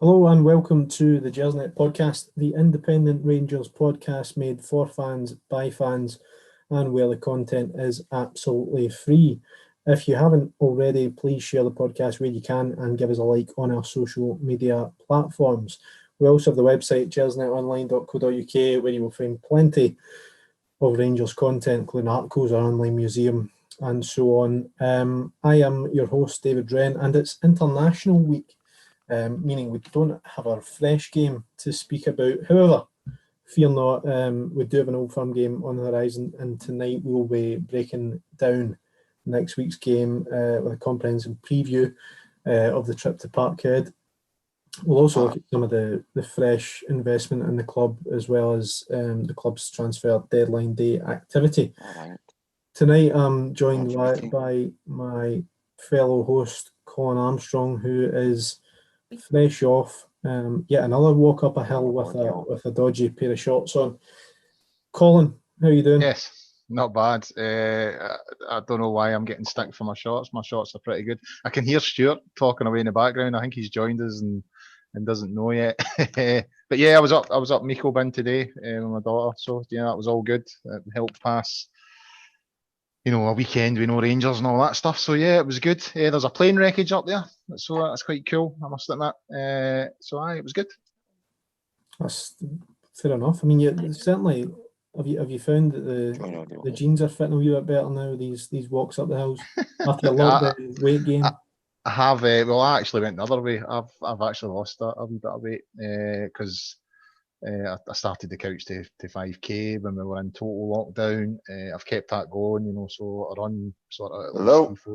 Hello and welcome to the Gersnet Podcast, the independent Rangers podcast made for fans, by fans, and where the content is absolutely free. If you haven't already, please share the podcast where you can and give us a like on our social media platforms. We also have the website gersnetonline.co.uk where you will find plenty of Rangers content, including articles, our online museum, and so on. I am your host, David Wren, and it's International Week. Meaning we don't have our fresh game to speak about. However, fear not, we do have an Old Firm game on the horizon, and tonight we'll be breaking down next week's game with a comprehensive preview of the trip to Parkhead. We'll also look at some of the fresh investment in the club, as well as the club's transfer deadline day activity. Tonight I'm joined by my fellow host, Colin Armstrong, who is fresh off yet another walk up a hill with a dodgy pair of shorts on. Colin, how are you doing? Yes, not bad. I don't know why I'm getting stick for my shorts. My shorts are pretty good. I can hear Stewart talking away in the background. I think he's joined us and doesn't know yet. But yeah, I was up Miko Bin today with my daughter. So yeah, that was all good. It helped pass, a weekend with no Rangers and all that stuff. So yeah, it was good. There's a plane wreckage up there, so that's quite cool, I must admit. It was good. That's fair enough. I mean, you certainly have you found that the jeans are fitting a wee bit better now? These walks up the hills after a lot of weight gain. I have. I actually went the other way. I've actually lost a wee bit of weight because. I started the couch to 5k when we were in total lockdown. I've kept that going, so I run sort of at least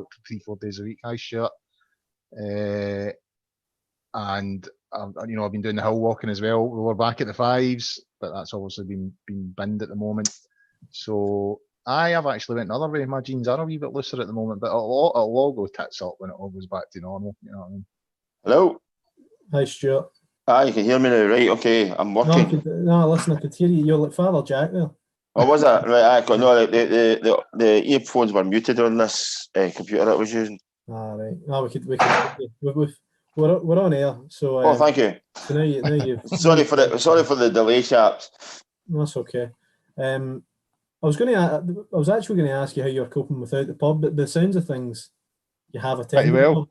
3-4 days a week. Hi, Stuart. And I've been doing the hill walking as well. We were back at the 5s, but that's obviously been binned at the moment. So I have actually went the other way. My jeans are a wee bit looser at the moment, but it'll all go tits up when it all goes back to normal. You know what I mean? Hello. Hi, Stuart. You can hear me now, right? Okay, I'm working. No, listen, I could hear you. You're like Father Jack there. Oh, was that right? The earphones were muted on this computer I was using. Right. No, we could. We're on air. So. Thank you. So now you've. sorry for the delay, chaps. That's okay. I was actually going to ask you how you're coping without the pub, but the sounds of things, you have attended. Pretty well.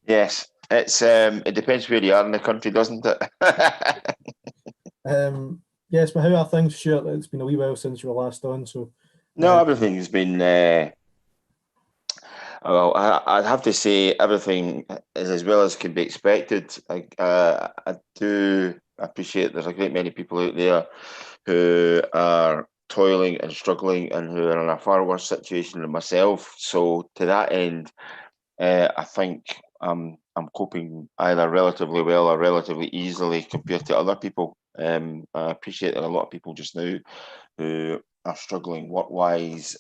Yes. It depends where you are in the country, doesn't it? Yes, but how are things, Stuart? It's been a wee while since you were last on, so. No, everything's been. Well, I'd have to say everything is as well as can be expected. I do appreciate there's a great many people out there who are toiling and struggling and who are in a far worse situation than myself. So to that end, I think I'm coping either relatively well or relatively easily compared to other people. I appreciate that a lot of people just now who are struggling work-wise,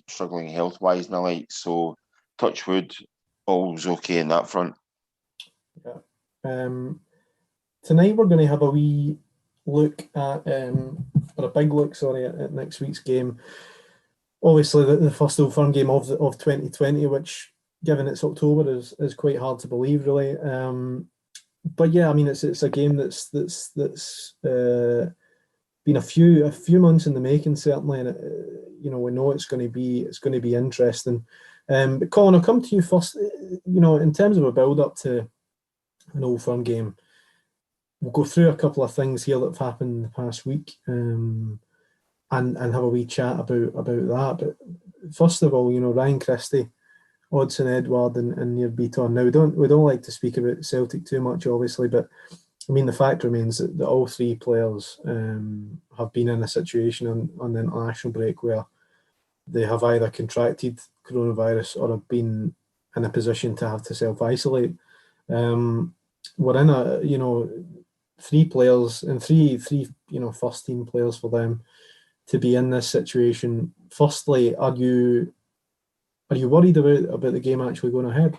struggling health-wise and the like. So touch wood, all's okay in that front. Yeah. Tonight we're going to have a wee look at, or a big look, at next week's game. Obviously, the first Old Firm game of 2020, which, given it's October, is quite hard to believe, really. But yeah, I mean, it's a game that's been a few months in the making, certainly, and we know it's going to be interesting. But Colin, I'll come to you first. In terms of a build up to an Old Firm game, we'll go through a couple of things here that have happened in the past week, and have a wee chat about that. But first of all, Ryan Christie, Odsonne Edouard and Nir Bitton. Now we don't like to speak about Celtic too much, obviously, but I mean the fact remains that all three players have been in a situation on the international break where they have either contracted coronavirus or have been in a position to have to self-isolate. We're in three players and three first team players for them to be in this situation. Firstly, are you worried about the game actually going ahead?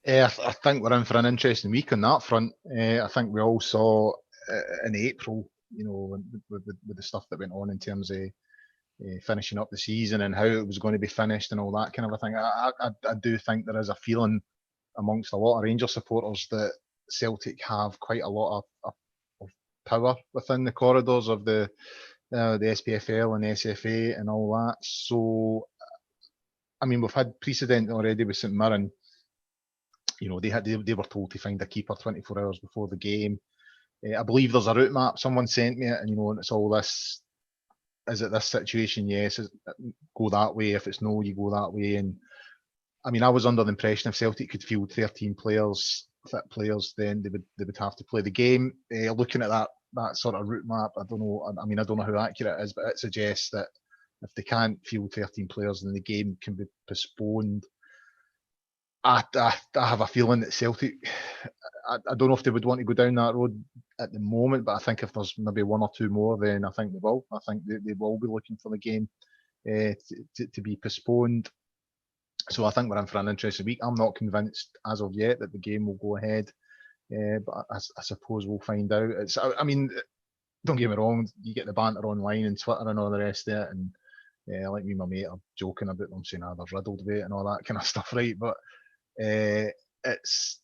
I think we're in for an interesting week on that front. I think we all saw in April, with the stuff that went on in terms of finishing up the season and how it was going to be finished and all that kind of a thing. I do think there is a feeling amongst a lot of Rangers supporters that Celtic have quite a lot of power within the corridors of the SPFL and SFA and all that. So, I mean, we've had precedent already with St Mirren. They were told to find a keeper 24 hours before the game. I believe there's a route map. Someone sent me it, and it's all this. Is it this situation? Yes. Go that way. If it's no, you go that way. And I mean, I was under the impression if Celtic could field 13 players, fit players, then they would have to play the game. Looking at that sort of route map, I don't know. I mean, I don't know how accurate it is, but it suggests that if they can't field 13 players, then the game can be postponed. I have a feeling that Celtic, I don't know if they would want to go down that road at the moment, but I think if there's maybe one or two more, then I think they will. I think they will be looking for the game to be postponed. So I think we're in for an interesting week. I'm not convinced as of yet that the game will go ahead, but I suppose we'll find out. I mean, don't get me wrong, you get the banter online and Twitter and all the rest of it, and like me and my mate are joking about them saying they're riddled with it and all that kind of stuff, right? But it's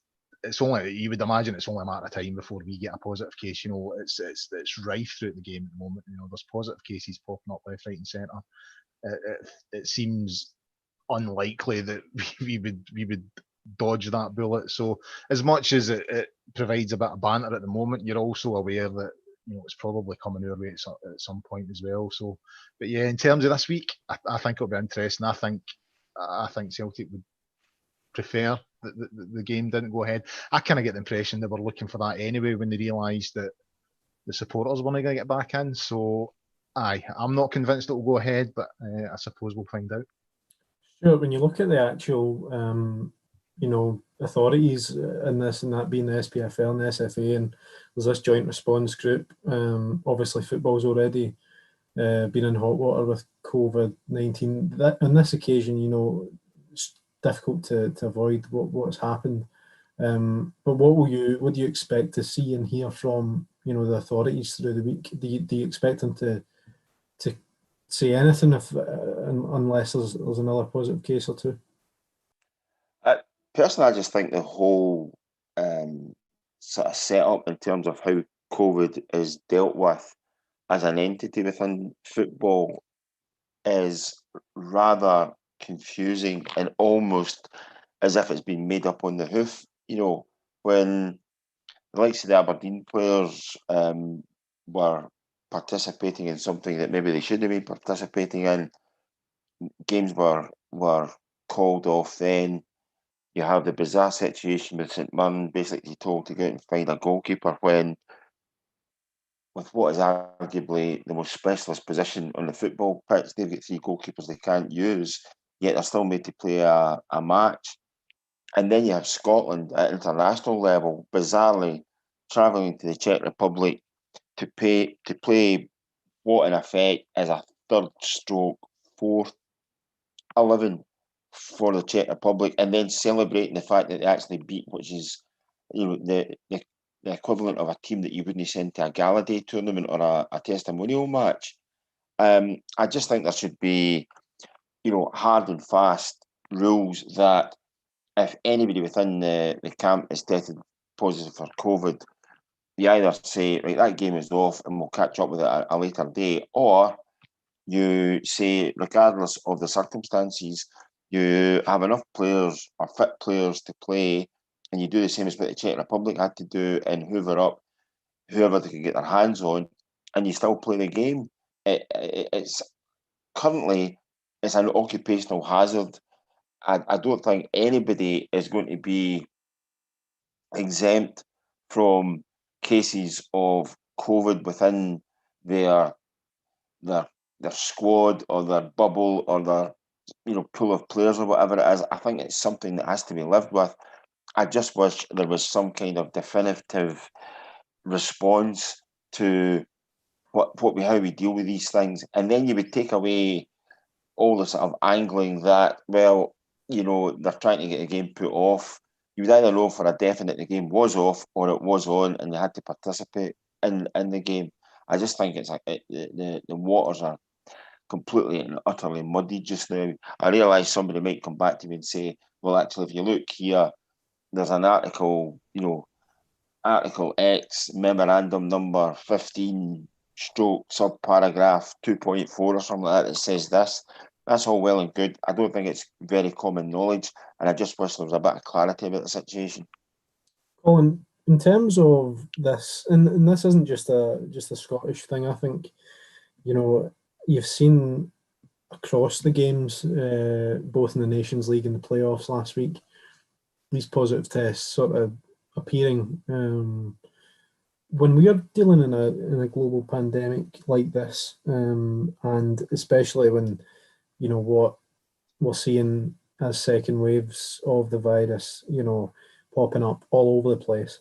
only, you would imagine it's only a matter of time before we get a positive case. It's rife throughout the game at the moment. There's positive cases popping up left, right, and centre. It seems unlikely that we would dodge that bullet. So as much as it provides a bit of banter at the moment, you're also aware that it's probably coming our way at some point as well. So, but yeah, in terms of this week, I think it'll be interesting. I think Celtic would prefer that the game didn't go ahead. I kind of get the impression they were looking for that anyway when they realised that the supporters weren't going to get back in. So, I'm not convinced it will go ahead, but I suppose we'll find out. Sure. When you look at the actual, authorities in this, and that being the SPFL and the SFA, and there's this joint response group. Obviously, football's already been in hot water with COVID-19. On this occasion, it's difficult to avoid what's happened. But what do you expect to see and hear from the authorities through the week? Do you expect them to say anything unless there's another positive case or two? Personally, I just think the whole sort of setup in terms of how COVID is dealt with as an entity within football is rather confusing and almost as if it's been made up on the hoof. When the likes of the Aberdeen players were participating in something that maybe they shouldn't have been participating in, games were called off then. You have the bizarre situation with St Mirren basically told to go out and find a goalkeeper when, with what is arguably the most specialist position on the football pitch, they've got three goalkeepers they can't use, yet they're still made to play a match. And then you have Scotland at international level, bizarrely travelling to the Czech Republic to play what in effect is a third stroke, fourth 11 for the Czech Republic, and then celebrating the fact that they actually beat, which is the equivalent of a team that you wouldn't send to a gala day tournament or a testimonial match. I just think there should be hard and fast rules that if anybody within the camp is tested positive for COVID, you either say, right, that game is off and we'll catch up with it at a later day, or you say, regardless of the circumstances, you have enough players or fit players to play, and you do the same as what the Czech Republic had to do and hoover up whoever they could get their hands on, and you still play the game. It's currently an occupational hazard. I don't think anybody is going to be exempt from cases of COVID within their squad or their bubble or their pool of players or whatever it is. I think it's something that has to be lived with. I just wish there was some kind of definitive response to how we deal with these things, and then you would take away all the sort of angling that, well, they're trying to get a game put off. You would either know for a definite the game was off or it was on and you had to participate in the game. I just think it's the waters are completely and utterly muddy just now. I realise somebody might come back to me and say, well, actually, if you look here, there's an article, Article X, memorandum number 15, stroke, subparagraph 2.4 or something like that says this. That's all well and good. I don't think it's very common knowledge, and I just wish there was a bit of clarity about the situation. Colin, in terms of this, and this isn't just a Scottish thing. I think, you've seen across the games, both in the Nations League and the playoffs last week, these positive tests sort of appearing. When we are dealing in a global pandemic like this, and especially when what we're seeing as second waves of the virus, popping up all over the place,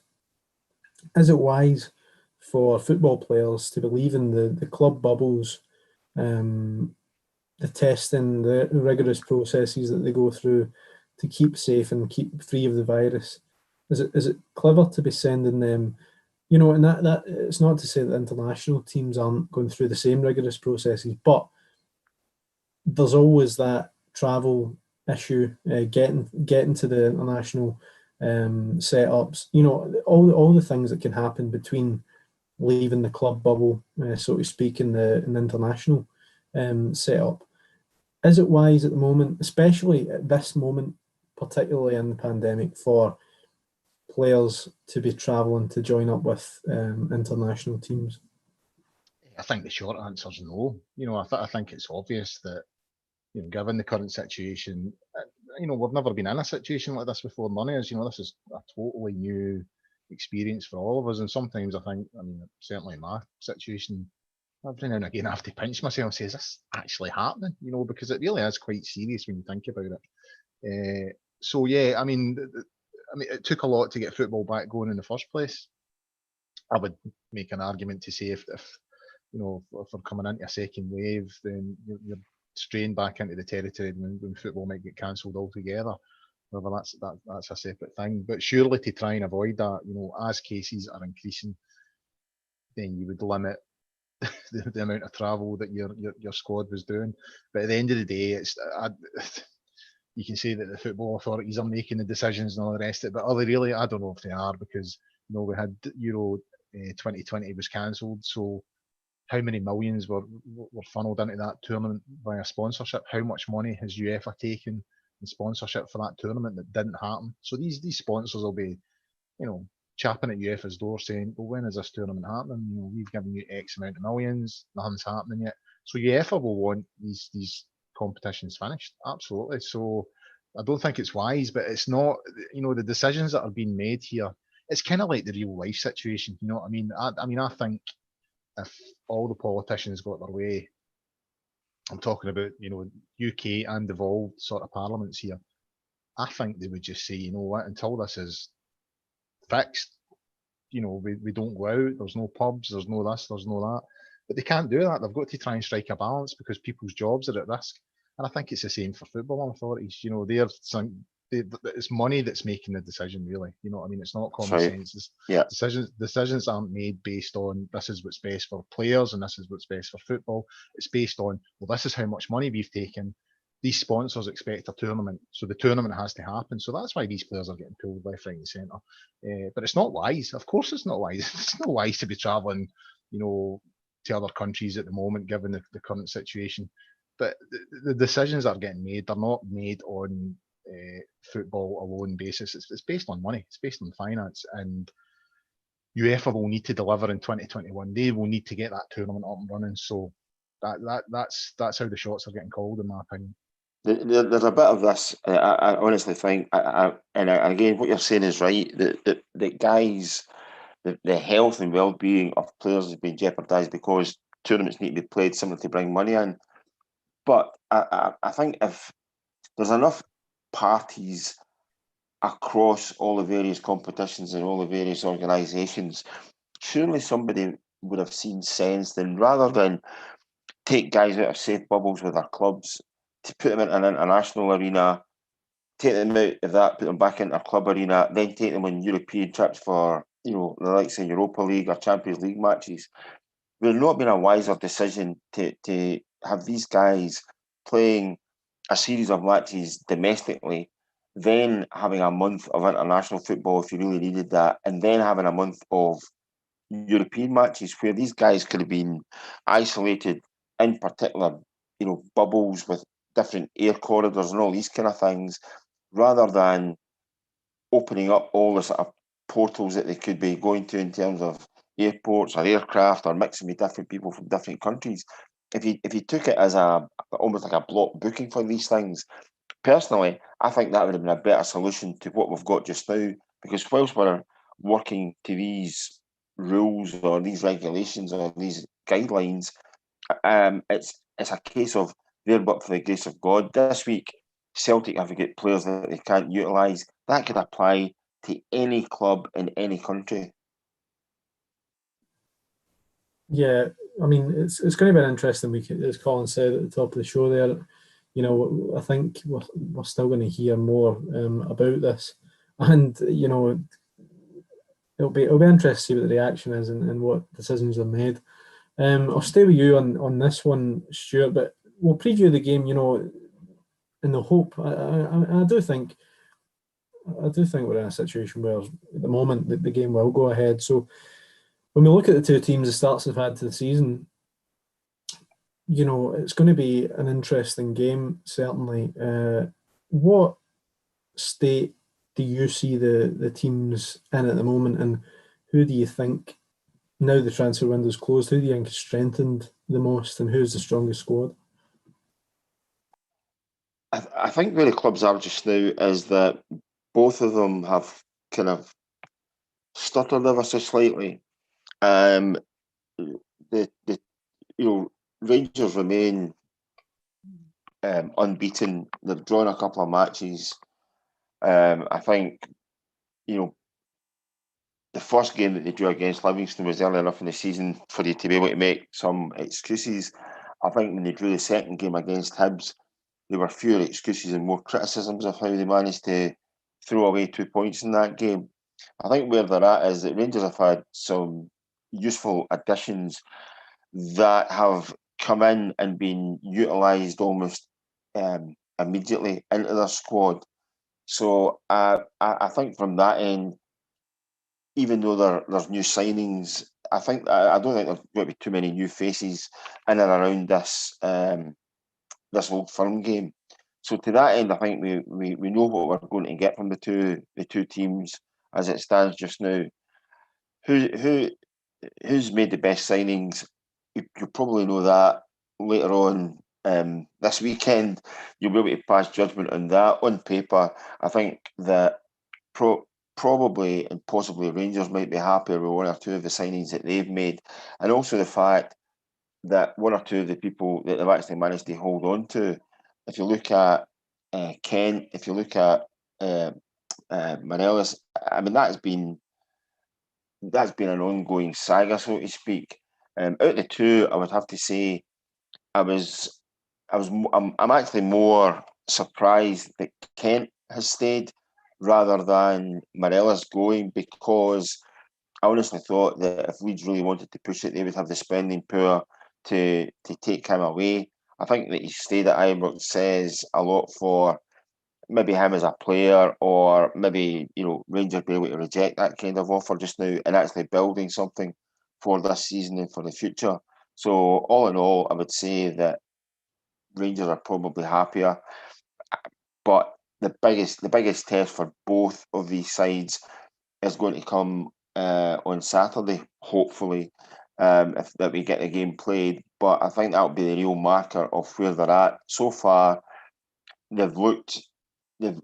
is it wise for football players to believe in the club bubbles, the testing, the rigorous processes that they go through to keep safe and keep free of the virus? Is it clever to be sending them, and that it's not to say that international teams aren't going through the same rigorous processes, but there's always that travel issue, getting to the international setups, all the things that can happen between leaving the club bubble, so to speak, in the international setup. Is it wise at the moment, especially at this moment, particularly in the pandemic, for players to be travelling to join up with international teams? I think the short answer is no. I think it's obvious that, given the current situation, we've never been in a situation like this before. None of us, this is a totally new experience for all of us. And sometimes certainly in my situation, every now and again I have to pinch myself and say, is this actually happening? Because it really is quite serious when you think about it. So yeah, it took a lot to get football back going in the first place. I would make an argument to say if we're coming into a second wave, then you're straying back into the territory when football might get cancelled altogether. However, that's a separate thing. But surely to try and avoid that, as cases are increasing, then you would limit the amount of travel that your squad was doing. But at the end of the day, you can say that the football authorities are making the decisions and all the rest of it, but are they really? I don't know if they are, because we had Euro 2020 was cancelled, so how many millions were funneled into that tournament via sponsorship? How much money has UEFA taken in sponsorship for that tournament that didn't happen? So these sponsors will be, chapping at UEFA's door saying, well, when is this tournament happening? We've given you X amount of millions, nothing's happening yet. So UEFA will want these competitions finished. Absolutely. So I don't think it's wise, but it's not, the decisions that are being made here, it's kind of like the real life situation. You know what I mean? I think if all the politicians got their way, I'm talking about, UK and devolved sort of parliaments here, I think they would just say, you know what, until this is fixed, we don't go out, there's no pubs, there's no this, there's no that. But they can't do that. They've got to try and strike a balance because people's jobs are at risk. And I think it's the same for football authorities. It's money that's making the decision, really. You know what I mean? It's not common sense. Decisions aren't made based on this is what's best for players and this is what's best for football. It's based on, well, this is how much money we've taken. These sponsors expect a tournament, so the tournament has to happen. So that's why these players are getting pulled left, right, and centre. But it's not wise. Of course, it's not wise. It's not wise to be travelling, to other countries at the moment, given the current situation. But the decisions that are getting made, they're not made on football alone basis. It's based on money. It's based on finance, and UEFA will need to deliver in 2021. They will need to get that tournament up and running. So that's how the shots are getting called, in my opinion. There's a bit of this. I honestly think, and again, what you're saying is right. That guys, the health and well-being of players has been jeopardised because tournaments need to be played simply to bring money in. But I think if there's enough parties across all the various competitions and all the various organisations, surely somebody would have seen sense then, rather than take guys out of safe bubbles with their clubs, to put them in an international arena, take them out of that, put them back into a club arena, then take them on European trips for, the likes of Europa League or Champions League matches. Would it not been a wiser decision to have these guys playing a series of matches domestically then having a month of international football if you really needed that, and then having a month of European matches where these guys could have been isolated in particular, bubbles with different air corridors and all these kind of things, rather than opening up all the sort of portals that they could be going to in terms of airports or aircraft or mixing with different people from different countries. If you took it as almost like a block booking for these things, personally, I think that would have been a better solution to what we've got just now. Because whilst we're working to these rules or these regulations or these guidelines, it's a case of there but for the grace of God. This week, Celtic have got players that they can't utilise. That could apply to any club in any country. Yeah, I mean, it's going to be an interesting week, as Colin said at the top of the show there. I think we're still going to hear more about this. And, it'll be interesting to see what the reaction is and what decisions are made. I'll stay with you on this one, Stuart, but we'll preview the game, in the hope. I do think we're in a situation where at the moment the game will go ahead. So when we look at the two teams, the starts they've had to the season, it's going to be an interesting game, certainly. What state do you see the teams in at the moment, and who do you think, now the transfer window's closed, who do you think has strengthened the most, and who's the strongest squad? I think where the clubs are just now is that both of them have kind of stuttered ever so slightly. The Rangers remain unbeaten. They've drawn a couple of matches. I think the first game that they drew against Livingston was early enough in the season for you to be able to make some excuses. I think when they drew the second game against Hibs, there were fewer excuses and more criticisms of how they managed to throw away 2 points in that game. I think where they're at is that Rangers have had some useful additions that have come in and been utilised almost immediately into their squad. So I think from that end, even though there's new signings, I don't think there's going to be too many new faces in and around this Old Firm game. So to that end, I think we know what we're going to get from the two teams as it stands just now. Who's made the best signings? You'll probably know that later on this weekend. You'll be able to pass judgment on that. On paper, I think that probably and possibly Rangers might be happier with one or two of the signings that they've made, and also the fact that one or two of the people that they've actually managed to hold on to. If you look at Kent, if you look at Morelos, I mean that's been an ongoing saga, so to speak. Out of the two, I would have to say I'm actually more surprised that Kent has stayed rather than Morelos going, because I honestly thought that if Leeds really wanted to push it, they would have the spending power to take him away. I think that he stayed at Ibrox says a lot for maybe him as a player, or maybe Rangers be able to reject that kind of offer just now and actually building something for this season and for the future. So all in all, I would say that Rangers are probably happier, but the biggest test for both of these sides is going to come on Saturday, hopefully, if that we get the game played. But I think that'll be the real marker of where they're at. So far, they've looked sort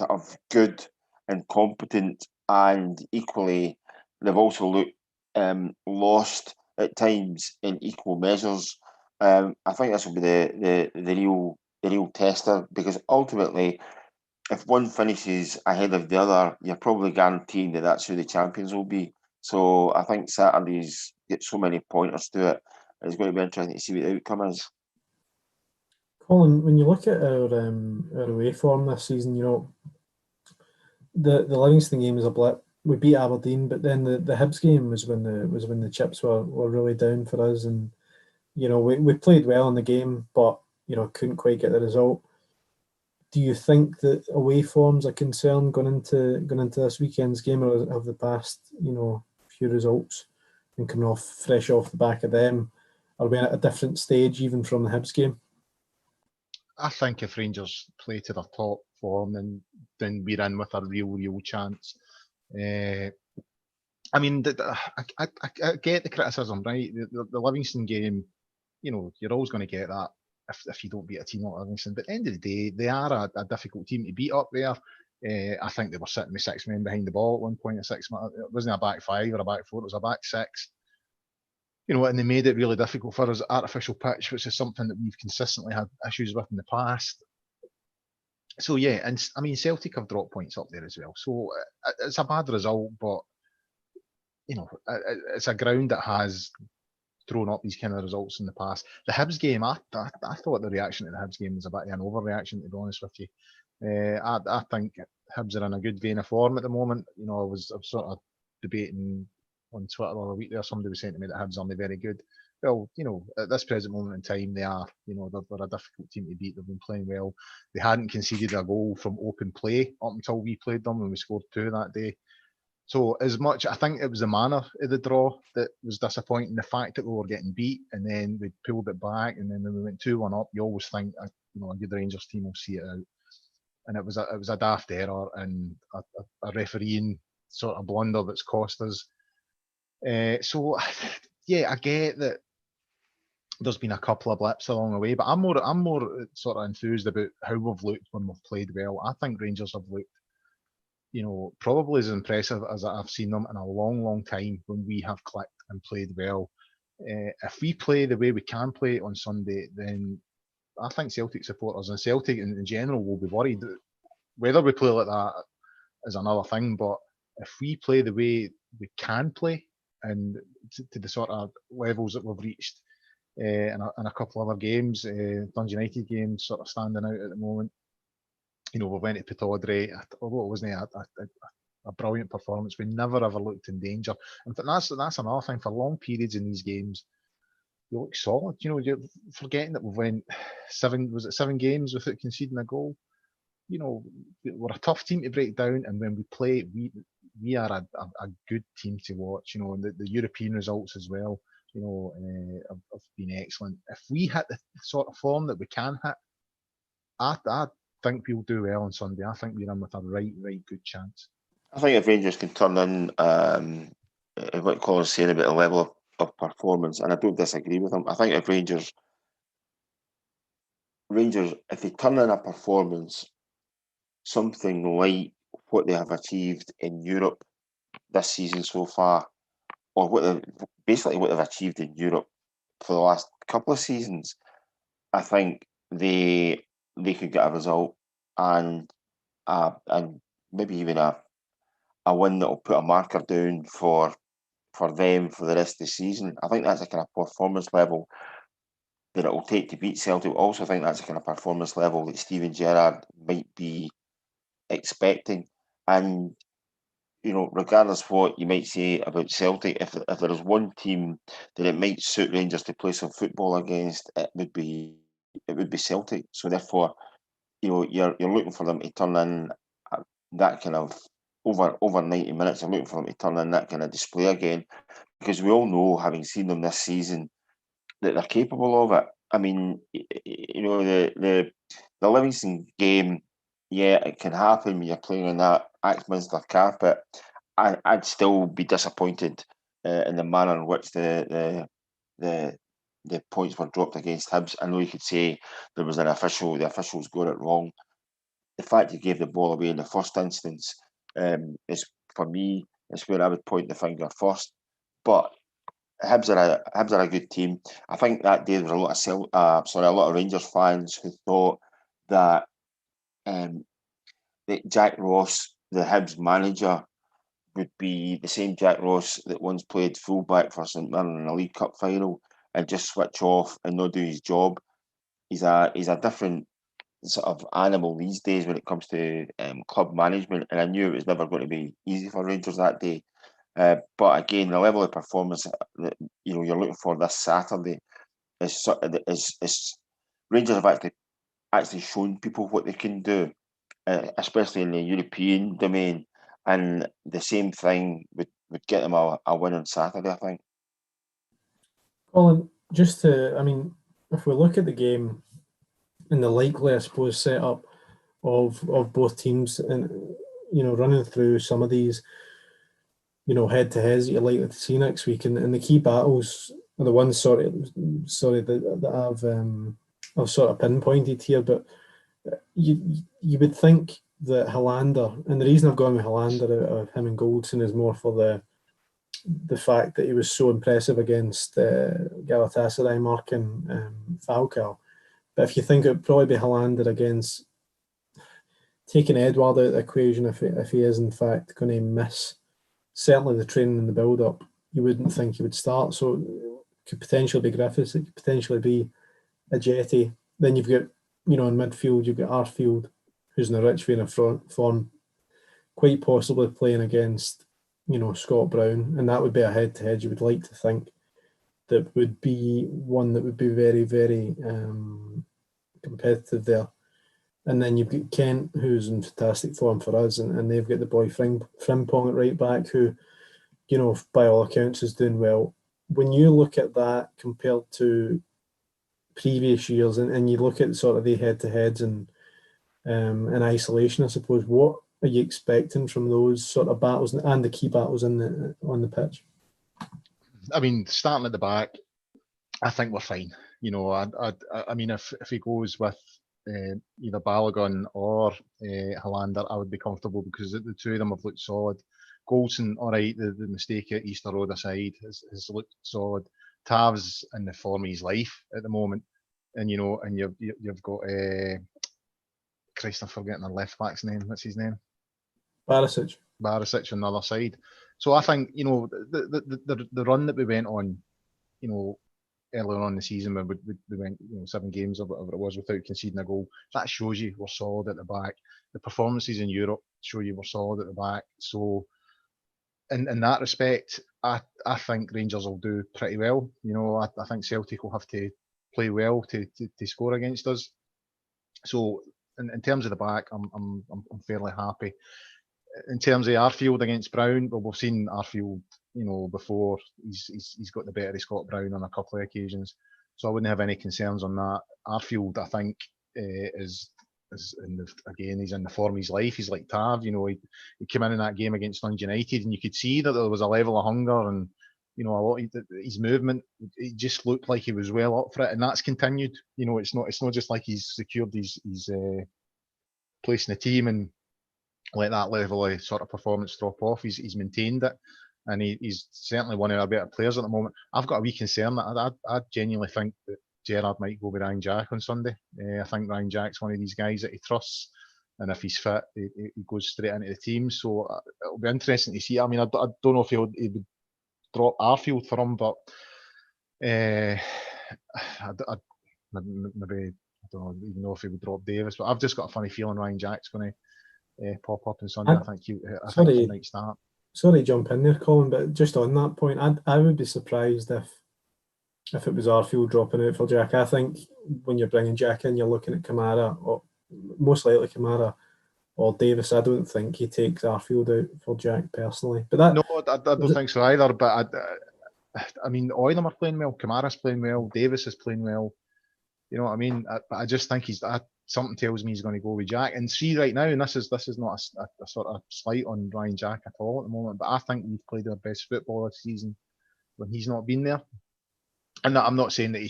of good and competent, and equally they've also looked lost at times in equal measures. I think this will be the real tester, because ultimately, if one finishes ahead of the other, you're probably guaranteeing that that's who the champions will be. So I think Saturday's get so many pointers to it. It's going to be interesting to see what the outcome is. Colin, when you look at our away form this season, the Livingston game is a blip. We beat Aberdeen, but then the Hibs game was when the chips were really down for us, and we played well in the game, but couldn't quite get the result. Do you think that away form's a concern going into this weekend's game, or have the past, few results and coming fresh off the back of them, are we at a different stage even from the Hibs game? I think if Rangers play to their top form, then we're in with a real chance. I mean, I get the criticism, right? The Livingston game, you're always going to get that if you don't beat a team like Livingston. But at the end of the day, they are a difficult team to beat up there. I think they were sitting with 6 men behind the ball at one point. It wasn't a back 5 or a back 4, it was a back 6. And they made it really difficult for us. Artificial pitch, which is something that we've consistently had issues with in the past. So yeah, and I mean, Celtic have dropped points up there as well. So it's a bad result, but it's a ground that has thrown up these kind of results in the past. The Hibs game, I thought the reaction to the Hibs game was a bit of an overreaction, to be honest with you. I think Hibs are in a good vein of form at the moment. I was sort of debating on Twitter the other week there. Somebody was saying to me that Hibs aren't very good. Well, at this present moment in time, they are. They're a difficult team to beat. They've been playing well. They hadn't conceded a goal from open play up until we played them, and we scored 2 that day. So as much, I think it was the manner of the draw that was disappointing. The fact that we were getting beat and then we pulled it back, and then when we went 2-1 up, you always think a good Rangers team will see it out. And it was a daft error and a refereeing sort of blunder that's cost us. So yeah, I get that there's been a couple of blips along the way, but I'm more sort of enthused about how we've looked when we've played well. I think Rangers have looked, probably as impressive as I've seen them in a long time when we have clicked and played well. If we play the way we can play on Sunday, then I think Celtic supporters and Celtic in general will be worried. Whether we play like that is another thing, but if we play the way we can play and to the sort of levels that we've reached in a couple of other games, Dundee United games sort of standing out at the moment. We went to Pittodrie, although it wasn't a brilliant performance, we never ever looked in danger. In fact, that's another thing. For long periods in these games, we look solid. You're forgetting that we've went 7 games without conceding a goal. We're a tough team to break down, and when we play, we are a good team to watch. And the European results as well, have been excellent. If we hit the sort of form that we can hit, I think we'll do well on Sunday. I think we're in with a right good chance. I think if Rangers can turn in what Colin's saying about the level of performance, and I don't disagree with him. I think if Rangers, if they turn in a performance something like what they have achieved in Europe this season so far, or what they've achieved in Europe for the last couple of seasons, I think they could get a result and maybe even a win that will put a marker down for them for the rest of the season. I think that's a kind of performance level that it will take to beat Celtic. I also think that's a kind of performance level that Steven Gerrard might be expecting. And regardless of what you might say about Celtic, if there is one team that it might suit Rangers to play some football against, it would be Celtic. So therefore, you're looking for them to turn in that kind of over 90 minutes. You're looking for them to turn in that kind of display again, because we all know, having seen them this season, that they're capable of it. I mean, the Livingston game, yeah, it can happen when you're playing on that Axminster carpet. I'd still be disappointed in the manner in which the points were dropped against Hibs. I know you could say there was the officials got it wrong. The fact you gave the ball away in the first instance is, for me, is where I would point the finger first. But Hibs are a good team. I think that day there was a lot of Rangers fans who thought that Jack Ross, the Hibs manager, would be the same Jack Ross that once played fullback for St Mirren in a League Cup final and just switch off and not do his job. He's a different sort of animal these days when it comes to club management, and I knew it was never going to be easy for Rangers that day. But again, the level of performance that you're looking for this Saturday is Rangers have actually actually shown people what they can do, especially in the European domain. And the same thing would get them a win on Saturday, I think. Colin, if we look at the game and the likely, I suppose, setup of both teams, and running through some of these, head-to-heads that you're likely to see next week, and the key battles are the ones that I've sort of pinpointed here, but you would think that Helander, and the reason I've gone with Helander out of him and Goldson is more for the fact that he was so impressive against Galatasaray marking Falcao. But if you think it would probably be Helander against, taking Edouard out of the equation, if he is in fact going to miss certainly the training and the build-up, you wouldn't think he would start. So it could potentially be Griffiths, it could potentially be Ajeti. Then you've got, in midfield, you've got Arfield, who's in a rich vein of form, quite possibly playing against, Scott Brown, and that would be a head-to-head you would like to think that would be one that would be very, very competitive there. And then you've got Kent, who's in fantastic form for us, and they've got the boy Frimpong at right back, who, by all accounts is doing well. When you look at that compared to previous years, and you look at sort of the head-to-heads and in isolation, I suppose, what are you expecting from those sort of battles and the key battles on the pitch? I mean, starting at the back, I think we're fine. I mean, if he goes with either Balogun or Helander, I would be comfortable because the two of them have looked solid. Goldson, all right, the mistake at Easter Road aside, has looked solid. Tav's in the form of his life at the moment, and you've got Christ, I'm forgetting the left back's name. What's his name? Barisic on the other side. So I think the run that we went on, earlier on in the season when we went 7 games or whatever it was without conceding a goal, that shows you we're solid at the back. The performances in Europe show you we're solid at the back. So in that respect, I think Rangers will do pretty well. I think Celtic will have to play well to score against us. So in terms of the back, I'm fairly happy. In terms of Arfield against Brown, well, we've seen Arfield, before. He's got the better of Scott Brown on a couple of occasions, so I wouldn't have any concerns on that. Arfield, I think, is again, he's in the form of his life. He's like Tav, he came in that game against Dundee United, and you could see that there was a level of hunger and a lot of his movement. It just looked like he was well up for it, and that's continued. It's not just like he's secured his place in the team and let that level of sort of performance drop off. He's maintained it, and he's certainly one of our better players at the moment. I've got a wee concern that I genuinely think that Gerrard might go with Ryan Jack on Sunday. I think Ryan Jack's one of these guys that he trusts, and if he's fit, he goes straight into the team. So it'll be interesting to see. I mean, I don't know if he would drop Arfield for him, but maybe I don't even know if he would drop Davis. But I've just got a funny feeling Ryan Jack's going to pop up on Sunday. I think he might start. Sorry to jump in there, Colin, but just on that point, I would be surprised if it was Arfield dropping out for Jack. I think when you're bringing Jack in, you're looking at Kamara, or most likely Kamara or Davis. I don't think he takes Arfield out for Jack personally. But no, I don't think so either. But I mean, all of them are playing well. Kamara's playing well. Davis is playing well. You know what I mean? I just think something tells me he's going to go with Jack. And see right now, and this is not a sort of slight on Ryan Jack at all at the moment, but I think we've played our best football this season when he's not been there. And I'm not saying that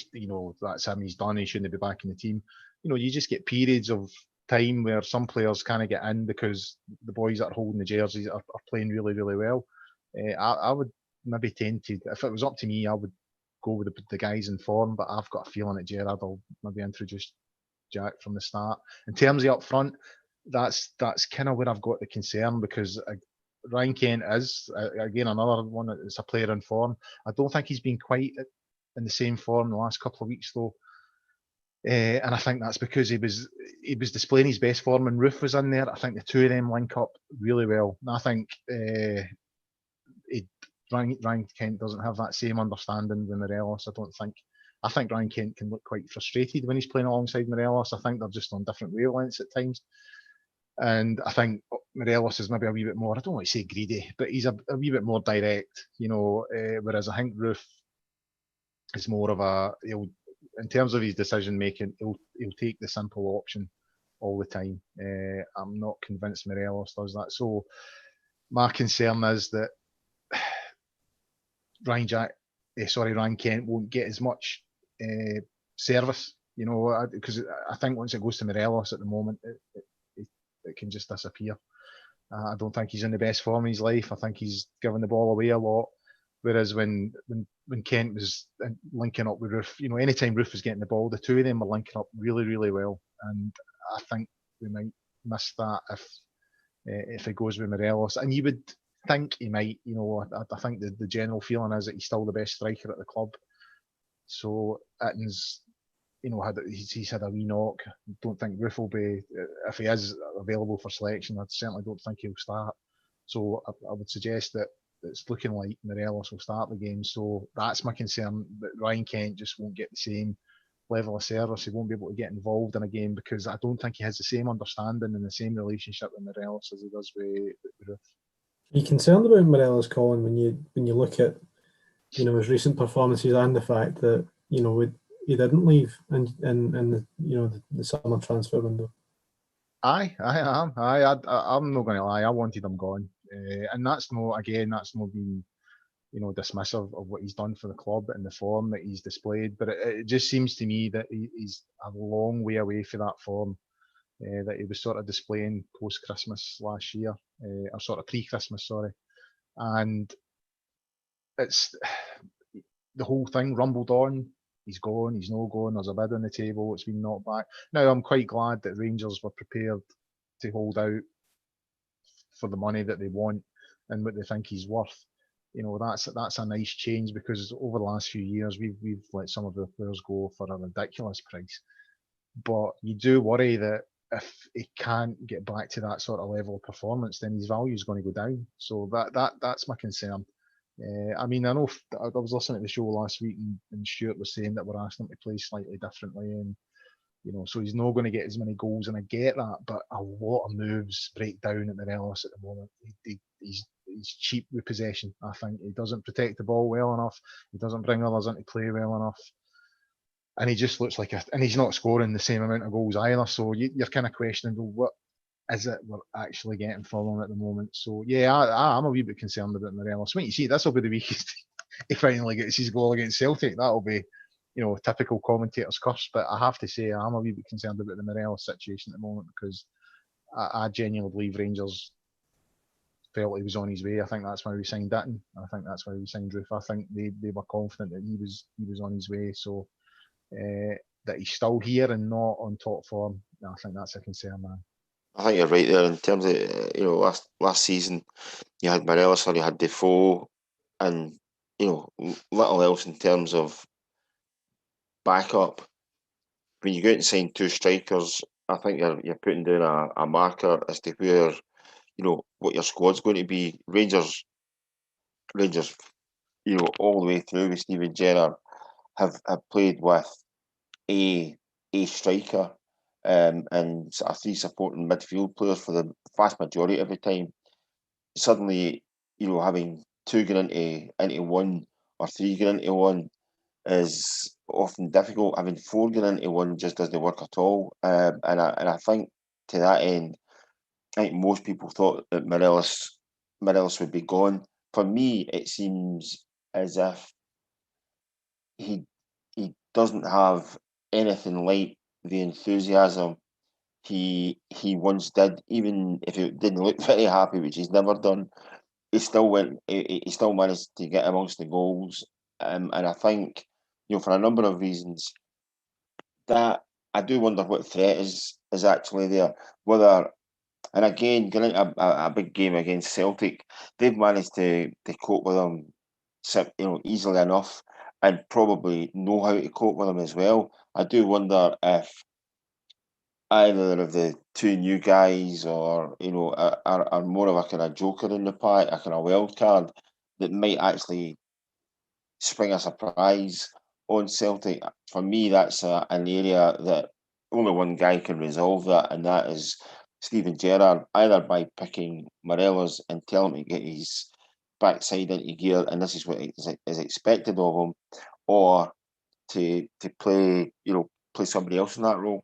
that's him, he's done, he shouldn't be back in the team. You just get periods of time where some players kind of get in because the boys that are holding the jerseys are playing really, really well. I would maybe tend to, if it was up to me, I would go with the guys in form, but I've got a feeling that Gerrard will maybe introduce Jack from the start. In terms of up front, that's kind of where I've got the concern, because Ryan Kent is, again, another one that's a player in form. I don't think he's been quite in the same form the last couple of weeks, though. And I think that's because he was displaying his best form and Roof was in there. I think the two of them link up really well. And I think Ryan Kent doesn't have that same understanding with Morelos. I don't think. I think Ryan Kent can look quite frustrated when he's playing alongside Morelos. I think they're just on different wavelengths at times. And I think Morelos is maybe a wee bit more, I don't want to say greedy, but he's a wee bit more direct, whereas I think Roof is more of in terms of his decision making, he'll take the simple option all the time. I'm not convinced Morelos does that. So my concern is that Ryan Kent won't get as much service, because I think once it goes to Morelos at the moment, it can just disappear. I don't think he's in the best form of his life. I think he's giving the ball away a lot. Whereas when Kent was linking up with Roof, anytime Roof was getting the ball, the two of them were linking up really, really well. And I think we might miss that if it goes with Morelos. And you would think he might, I think the general feeling is that he's still the best striker at the club. So Itten's, he's had a wee knock. Don't think Roof will be, if he is available for selection, I certainly don't think he'll start. So I would suggest that it's looking like Morelos will start the game. So that's my concern, that Ryan Kent just won't get the same level of service. He won't be able to get involved in a game because I don't think he has the same understanding and the same relationship with Morelos as he does with Roof. Are you concerned about Morelos, Colin, when you look at his recent performances and the fact that he didn't leave in the summer transfer window? I am. I'm not going to lie. I wanted him gone, and that's not being dismissive of what he's done for the club and the form that he's displayed. But it just seems to me that he's a long way away from that form that he was sort of displaying post Christmas last year, or sort of pre-Christmas, sorry. And it's the whole thing rumbled on. He's gone, he's no going, there's a bid on the table, it's been knocked back. Now, I'm quite glad that Rangers were prepared to hold out for the money that they want and what they think he's worth. That's a nice change, because over the last few years, we've let some of the players go for a ridiculous price. But you do worry that if he can't get back to that sort of level of performance, then his value is going to go down. So that's my concern. I know I was listening to the show last week, and Stewart was saying that we're asking him to play slightly differently, and so he's not going to get as many goals, and I get that, but a lot of moves break down at Morelos at the moment. He's cheap with possession. I think he doesn't protect the ball well enough. He doesn't bring others into play well enough, and he just looks like and he's not scoring the same amount of goals either. So you're kind of questioning, well, what is it we're actually getting from him at the moment? So yeah, I'm a wee bit concerned about Morelos. When you see, this will be the weekest he finally gets his goal against Celtic. That'll be, typical commentator's curse. But I have to say, I'm a wee bit concerned about the Morelos situation at the moment, because I genuinely believe Rangers felt he was on his way. I think that's why we signed Ditton. I think that's why we signed Roof. I think they were confident that he was on his way. So that he's still here and not on top form, I think that's a concern, man. I think you're right there in terms of last season. You had Morelos, or you had Defoe, and little else in terms of backup. When you go out and sign two strikers, I think you're putting down a marker as to where what your squad's going to be. Rangers, all the way through with Steven Gerrard have played with a striker. And a three supporting midfield players for the vast majority of the time. Suddenly, having two going into one, or three going into one, is often difficult. Having four going into one just doesn't work at all. And I think to that end, I think most people thought that Morelos would be gone. For me, it seems as if he doesn't have anything like the enthusiasm he once did. Even if he didn't look very happy, which he's never done, he still managed to get amongst the goals. And I think, for a number of reasons, that I do wonder what threat is actually there. Whether, and again, going into a big game against Celtic, they've managed to cope with him, easily enough, and probably know how to cope with him as well. I do wonder if either of the two new guys, or are more of a kind of joker in the pack, a kind of wild card that might actually spring a surprise on Celtic, for me, that's an area that only one guy can resolve that, and that is Stephen Gerrard, either by picking Morelos and telling him to get his backside into gear, and this is what is expected of him, or to play somebody else in that role.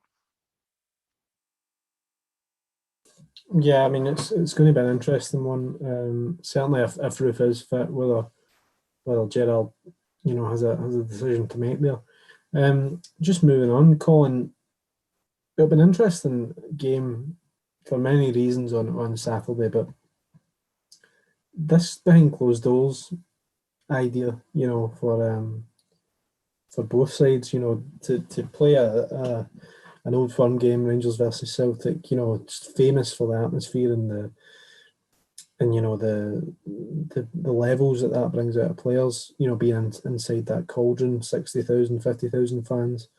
Yeah, I mean it's going to be an interesting one. Certainly, if Roof is fit, whether Gerrard, has a decision to make there. Just moving on, Colin. It'll be an interesting game for many reasons on Saturday, but this behind closed doors idea, for both sides, to play an Old Firm game, Rangers versus Celtic, it's famous for the atmosphere and the levels that brings out of players, being inside that cauldron, 60,000, 50,000 fans.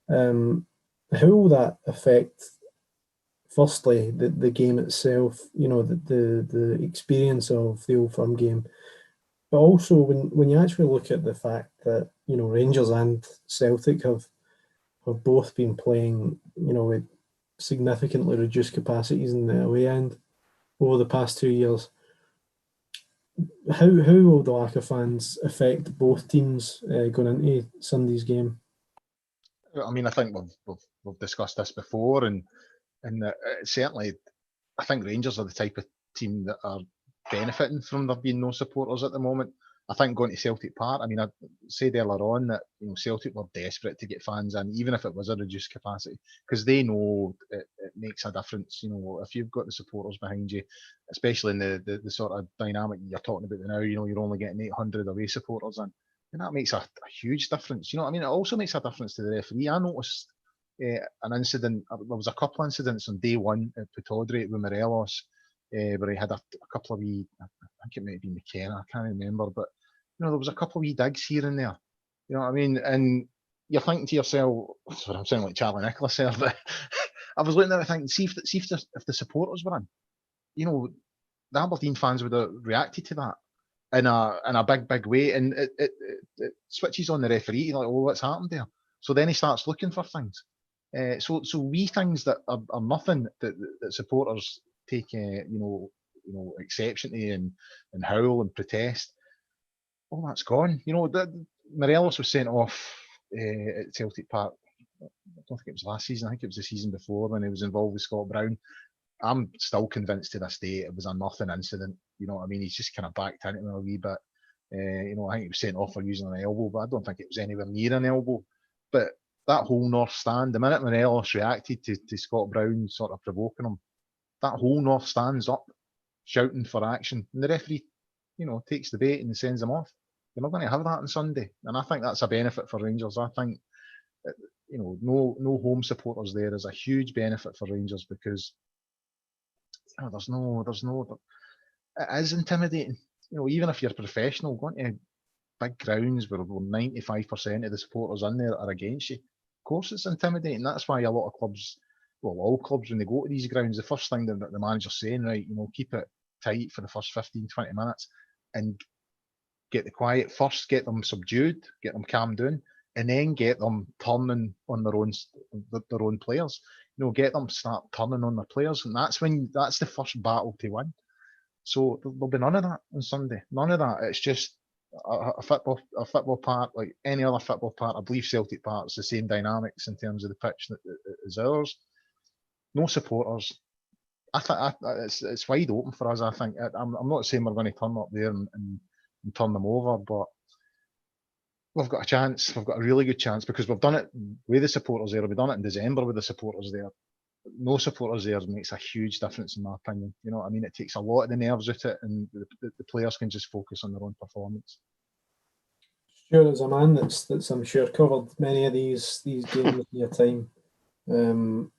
How will that affect, firstly, the game itself, the experience of the Old Firm game, but also when you actually look at the fact that, Rangers and Celtic have both been playing, with significantly reduced capacities in the away end over the past 2 years. How will the lack of fans affect both teams going into Sunday's game? I mean, I think we've discussed this before, and certainly, I think Rangers are the type of team that are benefiting from there being no supporters at the moment. I think going to Celtic Park, I mean, I said earlier on that Celtic were desperate to get fans in, even if it was a reduced capacity, because they know it makes a difference. If you've got the supporters behind you, especially in the sort of dynamic you're talking about now, you're only getting 800 away supporters in, and that makes a huge difference. You know what I mean? It also makes a difference to the referee. I noticed an incident. There was a couple of incidents on day one at Pataudry with Morelos, where he had a couple of wee, I think it might be McKenna, I can't remember, but there was a couple of wee digs here and there. You know what I mean? And you're thinking to yourself, sorry, I'm sounding like Charlie Nicholas there, but I was looking at it thinking, see if the supporters were in, the Aberdeen fans would have reacted to that in a big way, and it switches on the referee, like, oh, what's happened there? So then he starts looking for things. So wee things that are nothing that supporters take exception to and howl and protest. Oh, that's gone. Morelos was sent off at Celtic Park. I don't think it was last season. I think it was the season before when he was involved with Scott Brown. I'm still convinced to this day it was a nothing incident. You know what I mean? He's just kind of backed into him a wee bit. I think he was sent off for using an elbow, but I don't think it was anywhere near an elbow. But that whole North Stand, the minute Morelos reacted to Scott Brown sort of provoking him, that whole North Stand's up, shouting for action. And the referee, takes the bait and sends him off. You're not going to have that on Sunday. And I think that's a benefit for Rangers. I think, no home supporters there is a huge benefit for Rangers because there's no, it is intimidating. Even if you're professional, going to big grounds where 95% of the supporters in there are against you, of course it's intimidating. That's why a lot of clubs, well, all clubs, when they go to these grounds, the first thing that the manager's saying, right, keep it tight for the first 15, 20 minutes and get the quiet first, get them subdued, get them calmed down, and then get them turning on their own players. Get them start turning on their players, and that's the first battle to win. So there'll be none of that on Sunday. None of that. It's just a football park like any other football park. I believe Celtic Park's the same dynamics in terms of the pitch as ours. No supporters. I think it's wide open for us. I think I'm not saying we're going to turn up there and turn them over, but we've got a chance. We've got a really good chance because we've done it with the supporters there. We've done it in December with the supporters there. No supporters there makes a huge difference in my opinion. You know what I mean? It takes a lot of the nerves out of it, and the players can just focus on their own performance. Stuart, as a man that's I'm sure covered many of these games in your time, the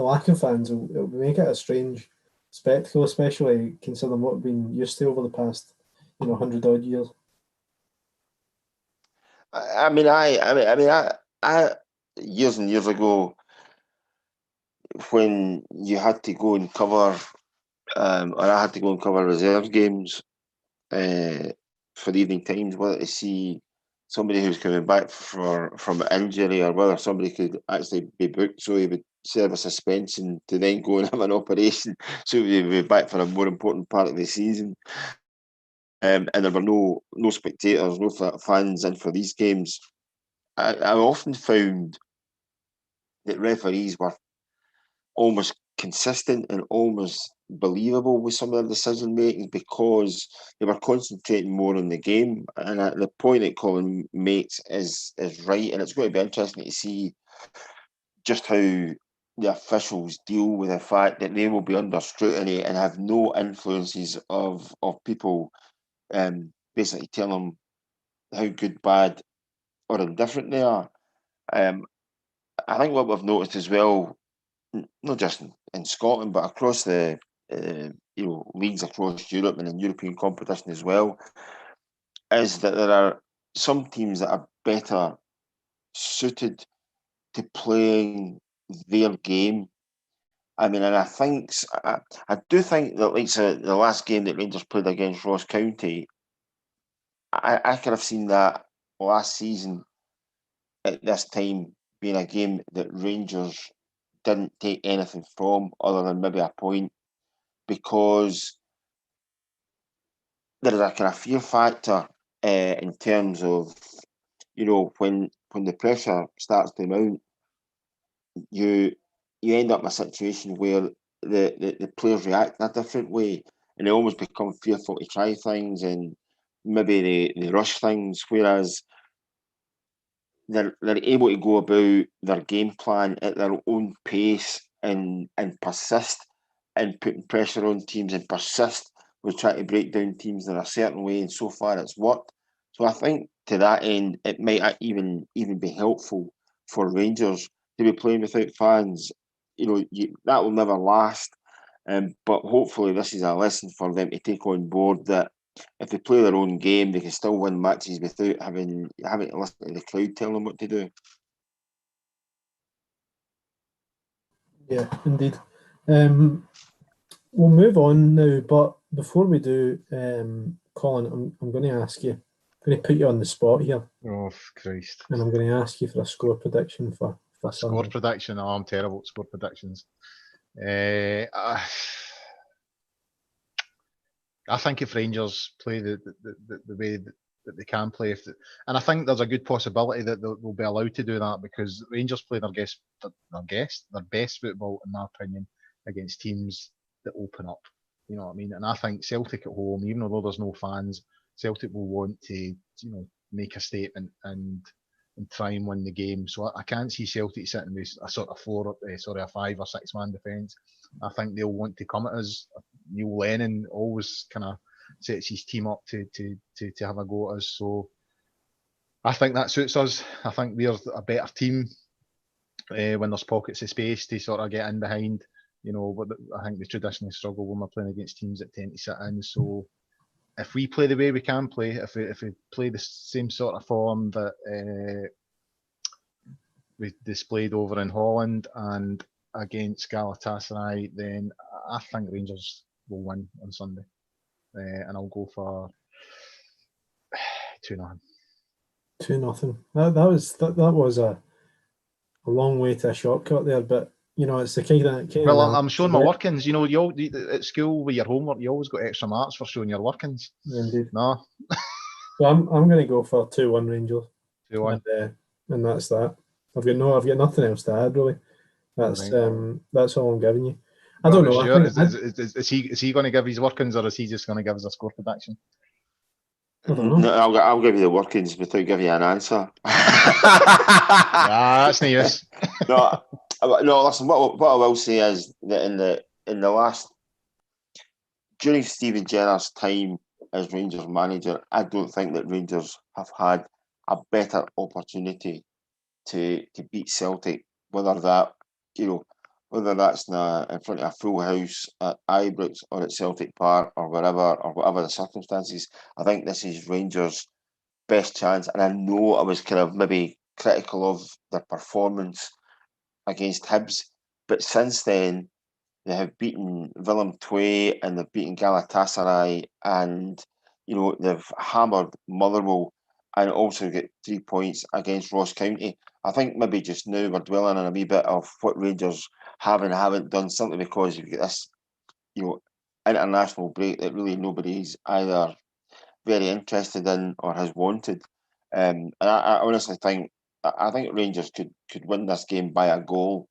lack of fans will make it a strange spectacle, especially considering what we've been used to over the past 100 odd years. I years and years ago, when you had to go and cover, or I had to go and cover reserve games for the Evening Times, whether to see somebody who's coming back from injury, or whether somebody could actually be booked so he would serve a suspension to then go and have an operation so he would be back for a more important part of the season. And there were no spectators, no fans in for these games. I often found that referees were almost consistent and almost believable with some of their decision making because they were concentrating more on the game. And the point that Colin makes is right, and it's going to be interesting to see just how the officials deal with the fact that they will be under scrutiny and have no influences of people basically telling them how good, bad, or indifferent they are. I think what we've noticed as well, not just in Scotland, but across the leagues across Europe and in European competition as well, is that there are some teams that are better suited to playing their game. I mean, and I do think that, like the last game that Rangers played against Ross County, I could have seen that last season at this time being a game that Rangers didn't take anything from other than maybe a point, because there is a kind of fear factor in terms of, when the pressure starts to mount, you end up in a situation where the players react in a different way, and they almost become fearful to try things, and maybe they rush things, whereas they're able to go about their game plan at their own pace and persist in putting pressure on teams and persist with trying to break down teams in a certain way, and so far it's worked. So I think to that end, it might even be helpful for Rangers to be playing without fans. That will never last, but hopefully this is a lesson for them to take on board, that if they play their own game, they can still win matches without having to listen to the crowd tell them what to do. Yeah, indeed. We'll move on now, but before we do, Colin, I'm going to ask you, I'm going to put you on the spot here. Oh, Christ. And I'm going to ask you for a score prediction for Score Sunday. prediction? Oh, I'm terrible at score predictions. I think if Rangers play the way that they can play, and I think there's a good possibility that they'll be allowed to do that, because Rangers play their best football, in my opinion, against teams that open up. You know what I mean? And I think Celtic at home, even though there's no fans, Celtic will want to make a statement and try and win the game. So I can't see Celtic sitting with a sort of a 5 or 6 man defence. I think they'll want to come at us. Neil Lennon always kind of sets his team up to have a go at us. So I think that suits us. I think we're a better team when there's pockets of space to sort of get in behind. But I think they traditionally struggle when we're playing against teams that tend to sit in. So if we play the way we can play, if we play the same sort of form that we displayed over in Holland and against Galatasaray, then I think Rangers will win on Sunday. And I'll go for 2-0. 2-0. That was a long way to a shortcut there, but it's the kind of. Well, I'm showing my workings. At school with your homework, you always got extra marks for showing your workings. Indeed. No. So I'm going to go for 2-1 Rangers. 2-1. And that's that. I've got nothing else to add really. That's all I'm giving you. I don't know. Sure. Is he going to give his workings, or is he just going to give us a score prediction? I don't know. No, I'll give you the workings without giving you an answer. That's no use. No. Listen. What I will say is that in the last, during Steven Gerrard's time as Rangers manager, I don't think that Rangers have had a better opportunity to beat Celtic, whether that's in front of a full house at Ibrox or at Celtic Park or wherever, or whatever the circumstances. I think this is Rangers' best chance, and I know I was kind of maybe critical of their performance against Hibs, but since then they have beaten Willem II and they've beaten Galatasaray, and they've hammered Motherwell. and also get 3 points against Ross County. I think maybe just now we're dwelling on a wee bit of what Rangers have and haven't done, simply because you've got this, international break that really nobody's either very interested in or has wanted. And I honestly think Rangers could win this game by a goal,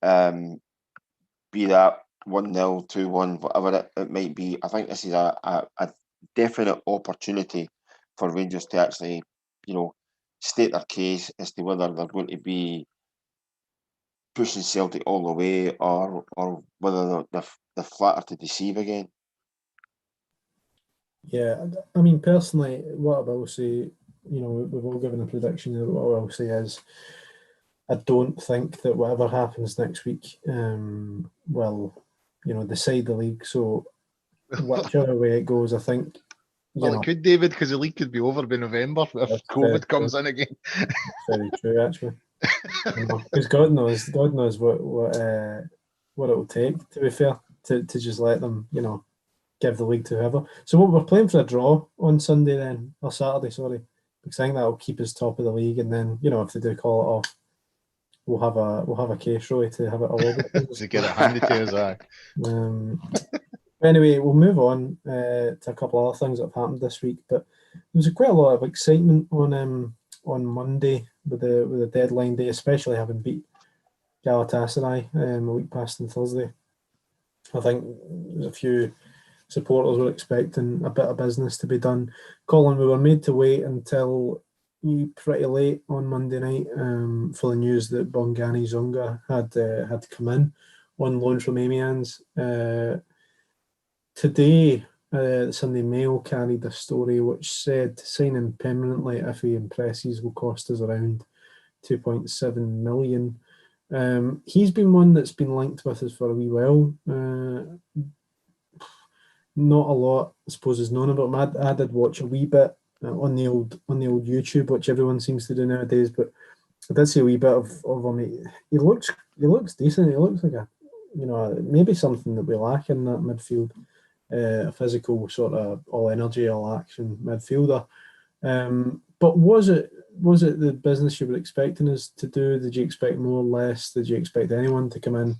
be that 1-0, 2-1, whatever it might be. I think this is a definite opportunity for Rangers to actually, state their case as to whether they're going to be pushing Celtic all the way, or whether they're flatter to deceive again. Yeah, I mean, personally, what I will say, we've all given a prediction. What I will say is, I don't think that whatever happens next week will, decide the league. So whichever way it goes, I think. Well, it could, David, because the league could be over by November if COVID comes in again. Very true, actually. Because God knows what it'll take. To be fair, to just let them, give the league to whoever. So what, we're playing for a draw on Sunday then, or Saturday, sorry, because I think that'll keep us top of the league, and then if they do call it off, we'll have a case, Roy, to have it all over. To get it handed to us, Anyway, we'll move on to a couple of other things that have happened this week. But there was quite a lot of excitement on Monday with the deadline day, especially having beat Galatasaray a week past on Thursday. I think there's a few supporters were expecting a bit of business to be done. Colin, we were made to wait until pretty late on Monday night for the news that Bongani Zonga had come in on loan from Amiens. Today, the Sunday Mail carried a story which said to sign him permanently if he impresses will cost us around 2.7 million. He's been one that's been linked with us for a wee while. Not a lot, I suppose, is known about him. I did watch a wee bit on the old YouTube, which everyone seems to do nowadays. But I did see a wee bit of him. He looks decent. He looks like maybe something that we lack in that midfield. A physical sort of all energy, all action midfielder. But was it the business you were expecting us to do? Did you expect more or less? Did you expect anyone to come in?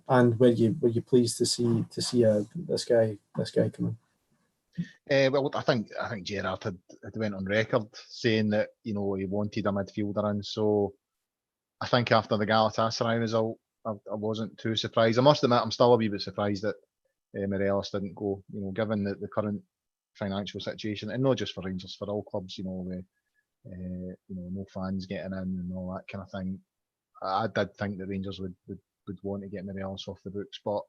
And were you pleased to see this guy come in? Well, I think Gerrard had went on record saying that he wanted a midfielder in. So I think after the Galatasaray result, I wasn't too surprised. I must admit, I'm still a wee bit surprised that Morelos didn't go. Given the current financial situation, and not just for Rangers, for all clubs. No fans getting in and all that kind of thing. I did think that Rangers would want to get Morelos off the books, but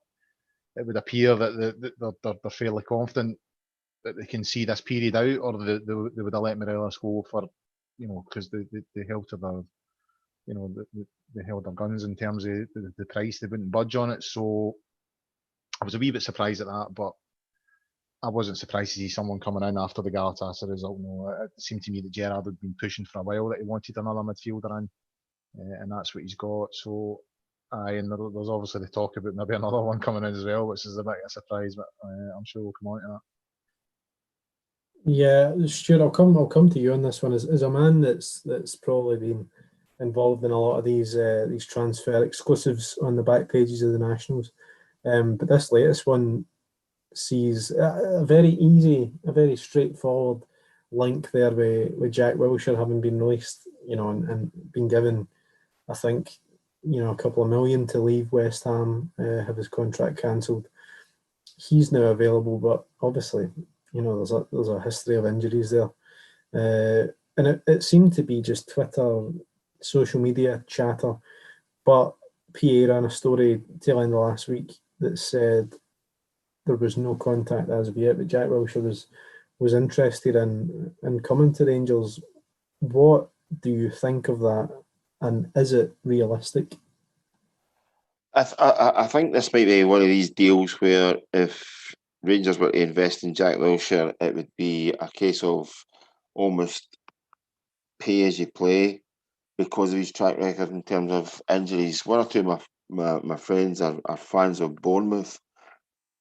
it would appear that they're fairly confident that they can see this period out, or they would have let Morelos go for, because they held to their, they held their guns in terms of the price. They wouldn't budge on it, so I was a wee bit surprised at that, but I wasn't surprised to see someone coming in after the Galatasaray result. It seemed to me that Gerrard had been pushing for a while that he wanted another midfielder in, and that's what he's got. So, and there's obviously the talk about maybe another one coming in as well, which is a bit of a surprise, but I'm sure we'll come on to that. Yeah, Stuart, I'll come to you on this one. As a man that's probably been involved in a lot of these transfer exclusives on the back pages of the Nationals, but this latest one sees a very easy, a very straightforward link there with Jack Wilshere having been released, and been given, I think, a couple of million to leave West Ham, have his contract cancelled. He's now available, but obviously, there's a history of injuries there, and it seemed to be just Twitter, social media chatter. But PA ran a story tail end of last week that said there was no contact as of yet, but Jack Wilshere was interested in coming to Rangers. What do you think of that, and is it realistic? I think this might be one of these deals where if Rangers were to invest in Jack Wilshere, it would be a case of almost pay as you play because of his track record in terms of injuries. One or two of my friends are fans of Bournemouth,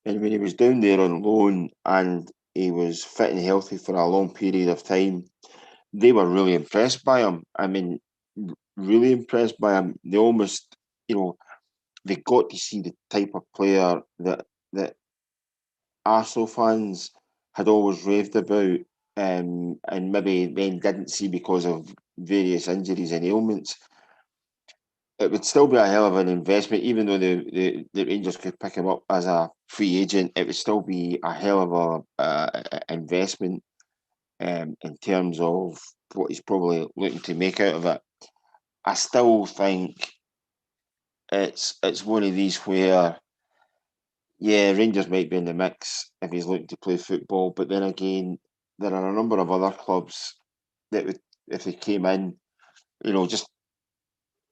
and when he was down there on loan and he was fit and healthy for a long period of time, they were really impressed by him. I mean, really impressed by him. They almost, they got to see the type of player that Arsenal fans had always raved about, and maybe then didn't see because of various injuries and ailments. It would still be a hell of an investment, even though the Rangers could pick him up as a free agent. It would still be a hell of a investment in terms of what he's probably looking to make out of it. I still think it's one of these where, yeah, Rangers might be in the mix if he's looking to play football, but then again, there are a number of other clubs that would, if they came in, just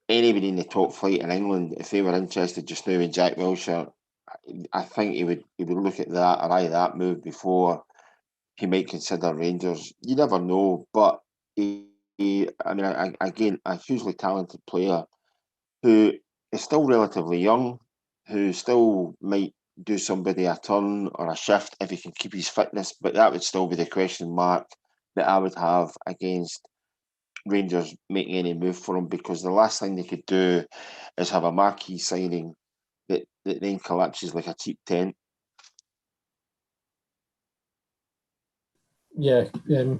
anybody in the top flight in England, if they were interested just now in Jack Wilshere, I think he would look at that or eye that move before he might consider Rangers. You never know, but again, a hugely talented player who is still relatively young, who still might do somebody a turn or a shift if he can keep his fitness, but that would still be the question mark that I would have against Rangers making any move for him, because the last thing they could do is have a marquee signing that then collapses like a cheap tent. Yeah,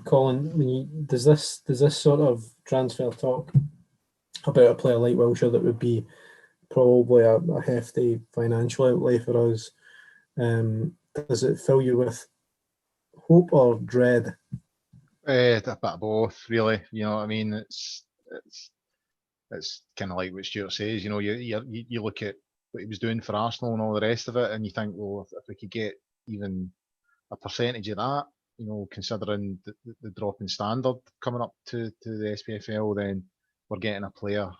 Colin, does this sort of transfer talk about a player like Wilshere that would be probably a hefty financial outlay for us, does it fill you with hope or dread? A bit of both, really. You know what I mean? It's kind of like what Stuart says. You look at what he was doing for Arsenal and all the rest of it, and you think, well, if we could get even a percentage of that, considering the drop in standard coming up to the SPFL, then we're getting a player.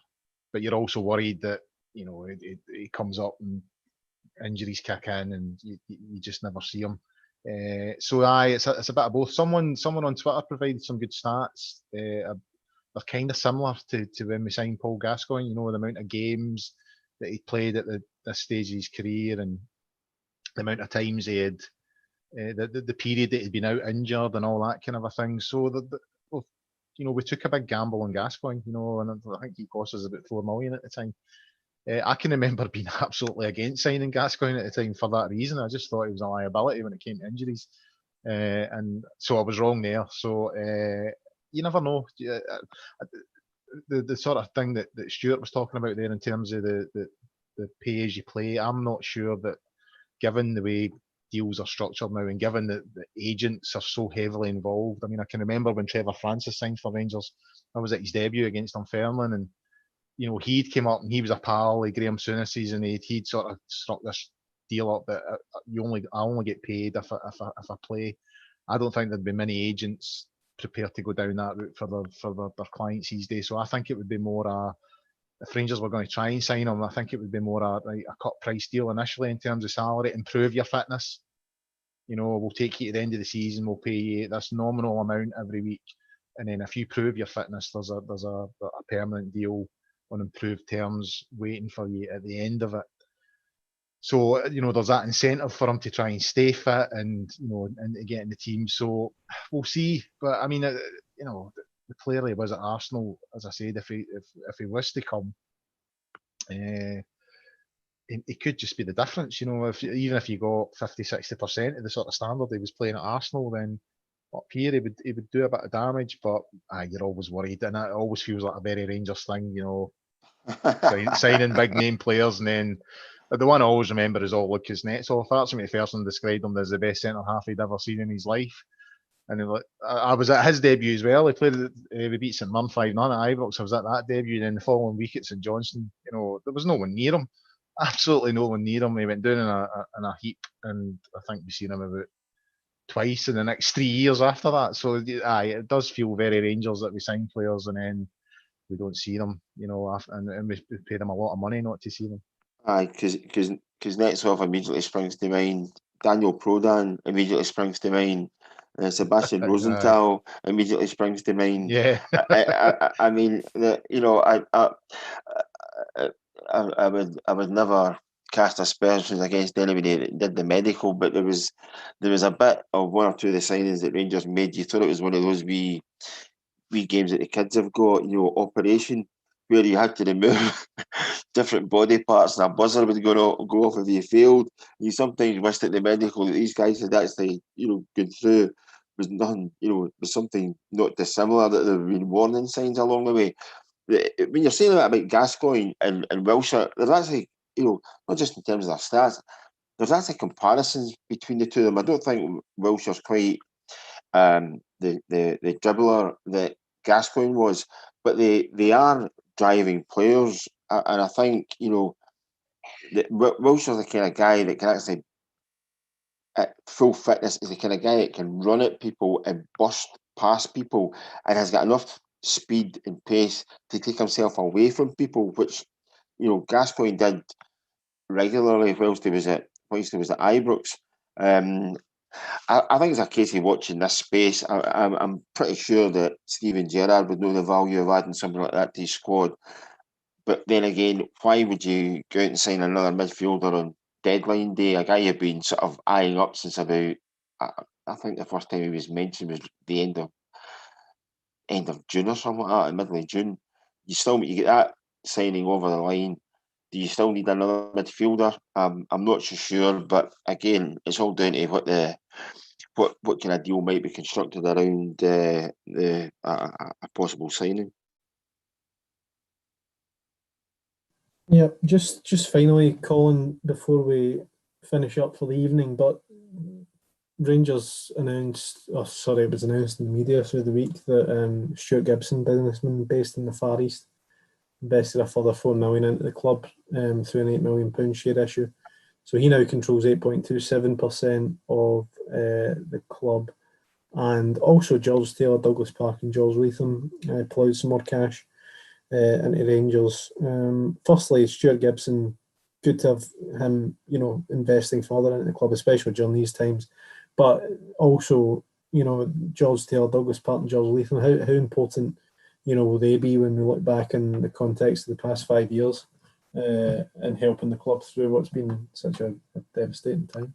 But you're also worried that it comes up and injuries kick in, and you just never see him. So it's a bit of both. Someone on Twitter provided some good stats. They're kind of similar to when we signed Paul Gascoigne. The amount of games that he played at this stage of his career, and the amount of times he had, the period that he'd been out injured and all that kind of a thing. So we took a big gamble on Gascoigne. And I think he cost us about $4 million at the time. I can remember being absolutely against signing Gascoigne at the time for that reason. I just thought he was a liability when it came to injuries, and so I was wrong there. So you never know. The sort of thing that Stuart was talking about there in terms of the pay as you play, I'm not sure that, given the way deals are structured now, and given that the agents are so heavily involved. I mean, I can remember when Trevor Francis signed for Rangers. I was at his debut against Dunfermline, and he'd came up and he was a pal of Graham Souness's, and he'd sort of struck this deal up that I only get paid if I play. I don't think there'd be many agents prepared to go down that route for their clients these days. So I think it would be more if Rangers were going to try and sign him, I think it would be more a cut price deal initially in terms of salary, improve your fitness. We'll take you to the end of the season, we'll pay you this nominal amount every week, and then if you prove your fitness, there's a permanent deal on improved terms waiting for you at the end of it. So there's that incentive for him to try and stay fit and and to get in the team. So we'll see. But I mean, clearly was at Arsenal, as I said, if he was to come, it could just be the difference. Even if you got 50-60% of the sort of standard he was playing at Arsenal, then up here he would do a bit of damage. But you're always worried, and it always feels like a very Rangers thing, signing big name players, and then the one I always remember is all Lucas Netzhoff. Archie McPherson described him as the best centre half he'd ever seen in his life. And I was at his debut as well. He played, we beat St Mirren 5-0 at Ibrox. I was at that debut, and then the following week at St Johnstone, there was no one near him. Absolutely no one near him. He went down in a heap, and I think we've seen him about twice in the next 3 years after that. So it does feel very Rangers that we sign players and then we don't see them, and we pay them a lot of money not to see them. Because Netzhoff immediately springs to mind. Daniel Prodan immediately springs to mind. Sebastian Rosenthal immediately springs to mind. Yeah. I mean, I would never cast aspersions against anybody that did the medical, but there was a bit of one or two of the signings that Rangers made. You thought it was one of those wee wee games that the kids have got, operation, where you had to remove different body parts and a buzzer would go off if you failed. You sometimes wished at the medical that these guys had actually, gone through was nothing, was something not dissimilar, that there have been warning signs along the way. When you're saying that about Gascoigne and Wilshire, there's actually, not just in terms of their stats, there's actually comparisons between the two of them. I don't think Wilshire's quite the dribbler that Gascoigne was, but they are driving players, and I think Wilshire's the kind of guy that can actually, at full fitness, is the kind of guy that can run at people and bust past people, and has got enough speed and pace to take himself away from people, which Gascoigne did regularly whilst he was at Ibrox. I think it's a case of watching this space. I'm pretty sure that Steven Gerrard would know the value of adding something like that to his squad. But then again, why would you go out and sign another midfielder on deadline day? A guy you've been sort of eyeing up since about, I think the first time he was mentioned was the end of June or something like that, middle of June. You get that signing over the line. Do you still need another midfielder? I'm not so sure, but again, it's all down to what kind of deal might be constructed around a possible signing. Yeah, just finally, Colin, before we finish up for the evening, but Rangers announced, it was announced in the media through the week that Stuart Gibson, businessman based in the Far East, invested a further £4 million into the club through an £8 million share issue. So he now controls 8.27% of the club. And also George Taylor, Douglas Park and George Leatham ploughed some more cash into Rangers. Firstly, Stuart Gibson, good to have him, investing further into the club, especially during these times. But also, George Taylor, Douglas Park and George Leatham, how important, will they be when we look back in the context of the past 5 years and helping the club through what's been such a devastating time?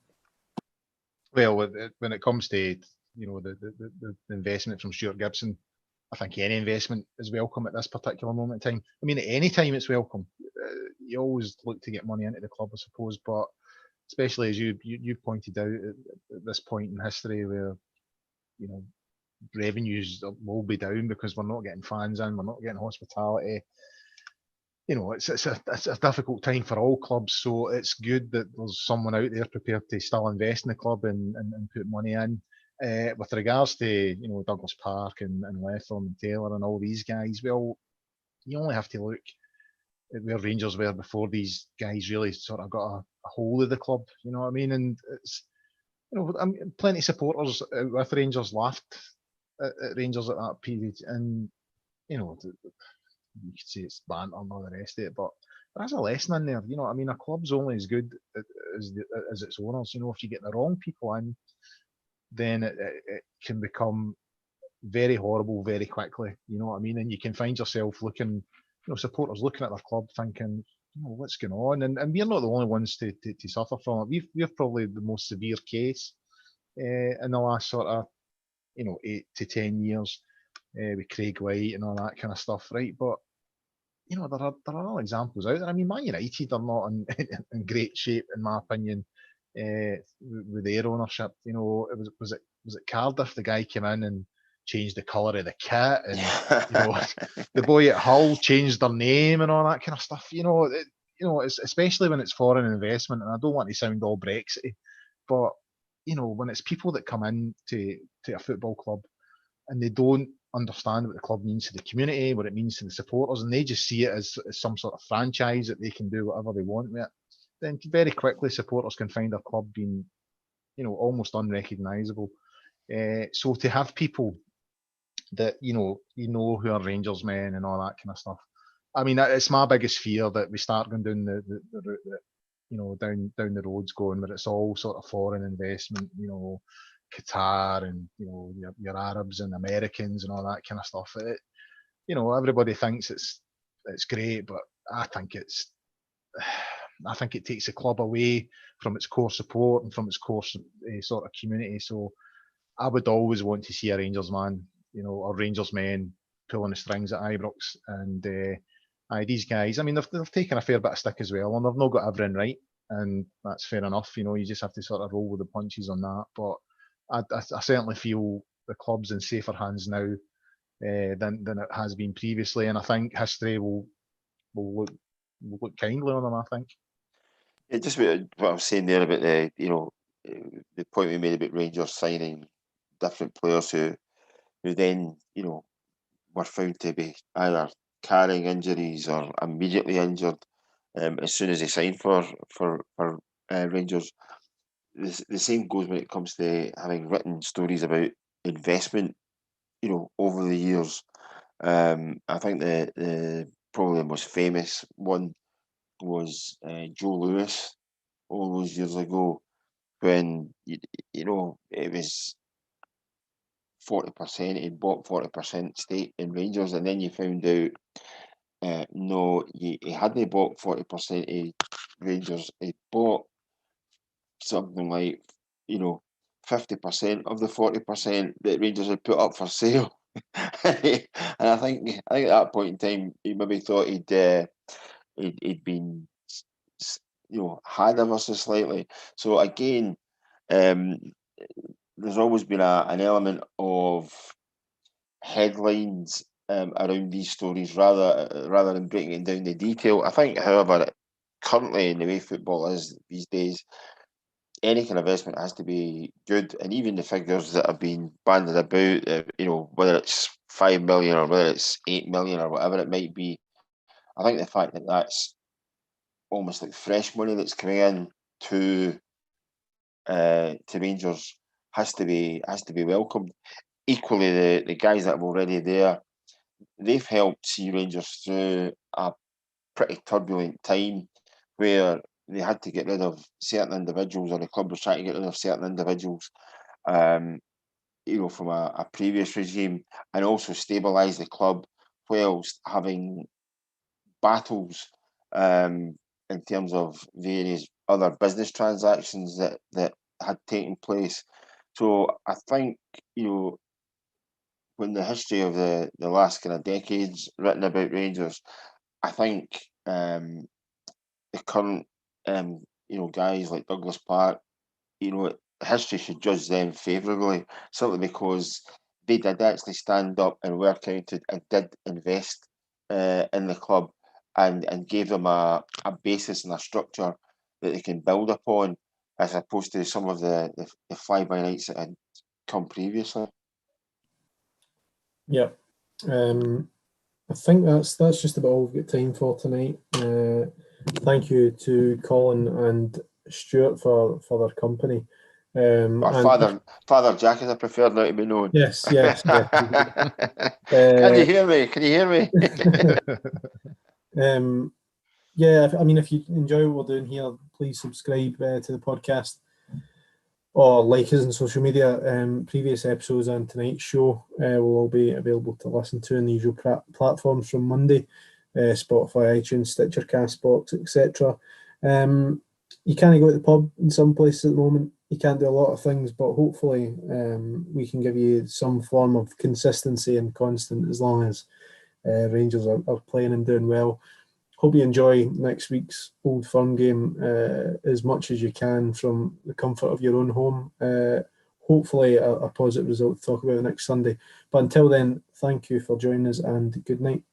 Well, when it comes to the investment from Stuart Gibson, I think any investment is welcome at this particular moment in time. I mean, at any time it's welcome. You always look to get money into the club, I suppose, but especially as you pointed out at this point in history where revenues will be down because we're not getting fans in, we're not getting hospitality. It's a difficult time for all clubs, so it's good that there's someone out there prepared to still invest in the club and put money in. With regards to Douglas Park and Leatham and Taylor and all these guys, well, you only have to look at where Rangers were before these guys really sort of got a hold of the club. You know what I mean? And it's plenty of supporters with Rangers laughed at Rangers at that period, and you could say it's banter and all the rest of it, but there's a lesson in there. A club's only as good as its owners. If you get the wrong people in, then it can become very horrible very quickly. You know what I mean? And you can find yourself looking, supporters looking at their club thinking, what's going on? And we're not the only ones to suffer from it. We're probably the most severe case in the last sort of 8 to 10 years with Craig White and all that kind of stuff, right? But there are all examples out there. I mean, Man United are not in great shape, in my opinion, with their ownership. Was it Cardiff? The guy came in and changed the colour of the kit, and the boy at Hull changed their name and all that kind of stuff. It's, especially when it's foreign investment, and I don't want to sound all Brexity, but when it's people that come in to a football club and they don't understand what the club means to the community, what it means to the supporters, and they just see it as some sort of franchise that they can do whatever they want with it, then very quickly supporters can find their club being, almost unrecognisable. So to have people that who are Rangers men and all that kind of stuff, I mean, it's my biggest fear that we start going down the route that down the roads going where it's all sort of foreign investment, Qatar and your Arabs and Americans and all that kind of stuff. Everybody thinks it's great, but I think it takes the club away from its core support and from its core sort of community. So I would always want to see a Rangers man, or Rangers men pulling the strings at Ibrox. And these guys, I mean, they've taken a fair bit of stick as well, and they've not got everything right, and that's fair enough. You know, you just have to sort of roll with the punches on that. But I certainly feel the club's in safer hands now than it has been previously, and I think history will look kindly on them. I think. Yeah, just what I was saying there about the point we made about Rangers signing different players who then were found to be either carrying injuries or immediately injured as soon as they signed for Rangers. The same goes when it comes to having written stories about investment, over the years. I think the probably the most famous one was Joe Lewis all those years ago, when it was 40%. He bought 40% stake in Rangers, and then you found out no, he hadn't bought 40% of Rangers. He bought something like 50% of the 40% that Rangers had put up for sale. And I think at that point in time he maybe thought he'd been had ever so slightly. So again, there's always been an element of headlines around these stories rather than breaking it down the detail. I think, however, currently in the way football is these days, any kind of investment has to be good, and even the figures that have been banded about, whether it's 5 million or whether it's 8 million or whatever it might be, I think the fact that that's almost like fresh money that's coming in to Rangers has to be welcomed. Equally, the guys that are already there, they've helped see Rangers through a pretty turbulent time where they had to get rid of certain individuals, or the club was trying to get rid of certain individuals, from a previous regime, and also stabilise the club whilst having battles in terms of various other business transactions that had taken place. So I think, when the history of the last kind of decades written about Rangers, I think the current guys like Douglas Park, history should judge them favourably, simply because they did actually stand up and were counted and did invest in the club, and gave them a basis and a structure that they can build upon, as opposed to some of the fly-by-nights that had come previously. Yeah. I think that's just about all we've got time for tonight. Thank you to Colin and Stewart for their company. Father Jack, as I prefer now to be known. Yes. Can you hear me? I mean, if you enjoy what we're doing here, please subscribe to the podcast or like us on social media. Previous episodes and tonight's show will all be available to listen to on the usual platforms from Monday: Spotify, iTunes, Stitcher, Castbox, etc. You can't go to the pub in some places at the moment. You can't do a lot of things, but hopefully we can give you some form of consistency and constant, as long as Rangers are playing and doing well. Hope you enjoy next week's Old Firm game as much as you can from the comfort of your own home. Hopefully a positive result to talk about next Sunday. But until then, thank you for joining us, and good night.